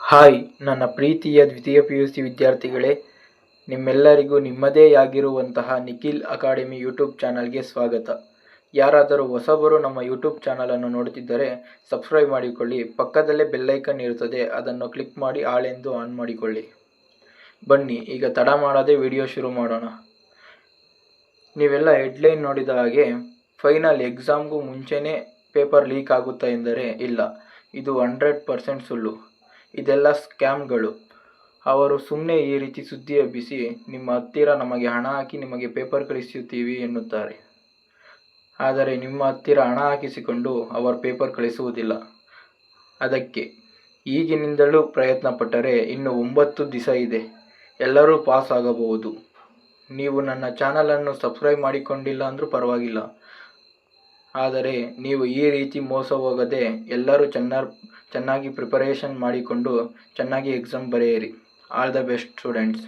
Hi ನನ್ನ ಪ್ರೀತಿಯ ದ್ವಿತೀಯ PUC ವಿದ್ಯಾರ್ಥಿಗಳೇ, ನಿಮ್ಮೆಲ್ಲರಿಗೂ ನಿಮ್ಮದೇ ಆಗಿರುವಂತಹ ನಿಖಿಲ್ ಅಕಾಡೆಮಿ ಯೂಟ್ಯೂಬ್ ಚಾನಲ್ಗೆ ಸ್ವಾಗತ. ಯಾರಾದರೂ ಹೊಸಬರು ನಮ್ಮ ಯೂಟ್ಯೂಬ್ ಚಾನಲನ್ನು ನೋಡುತ್ತಿದ್ದರೆ ಸಬ್ಸ್ಕ್ರೈಬ್ ಮಾಡಿಕೊಳ್ಳಿ. ಪಕ್ಕದಲ್ಲೇ ಬೆಲ್ಲೈಕನ್ ಇರುತ್ತದೆ, ಅದನ್ನು ಕ್ಲಿಕ್ ಮಾಡಿ ಆಲ್ ಎಂದು ಆನ್ ಮಾಡಿಕೊಳ್ಳಿ. ಬನ್ನಿ ಈಗ ತಡ ಮಾಡದೆ ವಿಡಿಯೋ ಶುರು ಮಾಡೋಣ. ನೀವೆಲ್ಲ ಹೆಡ್ಲೈನ್ ನೋಡಿದ ಹಾಗೆ ಫೈನಲ್ ಎಕ್ಸಾಮ್ಗೂ ಮುಂಚೆನೇ ಪೇಪರ್ ಲೀಕ್ ಆಗುತ್ತಾ ಎಂದರೆ ಇಲ್ಲ, ಇದು 100% ಸುಳ್ಳು. ಇದೆಲ್ಲ ಸ್ಕ್ಯಾಮ್ಗಳು. ಅವರು ಸುಮ್ಮನೆ ಈ ರೀತಿ ಸುದ್ದಿ ಹಬ್ಬಿಸಿ ನಿಮ್ಮ ಹತ್ತಿರ ನಮಗೆ ಹಣ ಹಾಕಿ ನಿಮಗೆ ಪೇಪರ್ ಕಳಿಸುತ್ತೀವಿ ಎನ್ನುತ್ತಾರೆ. ಆದರೆ ನಿಮ್ಮ ಹತ್ತಿರ ಹಣ ಹಾಕಿಸಿಕೊಂಡು ಅವರು ಪೇಪರ್ ಕಳಿಸುವುದಿಲ್ಲ. ಅದಕ್ಕೆ ಈಗಿನಿಂದಲೂ ಪ್ರಯತ್ನ ಪಟ್ಟರೆ ಇನ್ನು 9 ದಿವಸ ಇದೆ, ಎಲ್ಲರೂ ಪಾಸ್ ಆಗಬಹುದು. ನೀವು ನನ್ನ ಚಾನಲನ್ನು ಸಬ್ಸ್ಕ್ರೈಬ್ ಮಾಡಿಕೊಂಡಿಲ್ಲ ಅಂದರೂ ಪರವಾಗಿಲ್ಲ, ಆದರೆ ನೀವು ಈ ರೀತಿ ಮೋಸ ಹೋಗದೆ ಎಲ್ಲರೂ ಚೆನ್ನಾಗಿ ಪ್ರಿಪರೇಷನ್ ಮಾಡಿಕೊಂಡು ಚೆನ್ನಾಗಿ ಎಕ್ಸಾಮ್ ಬರೆಯಿರಿ. All the best students.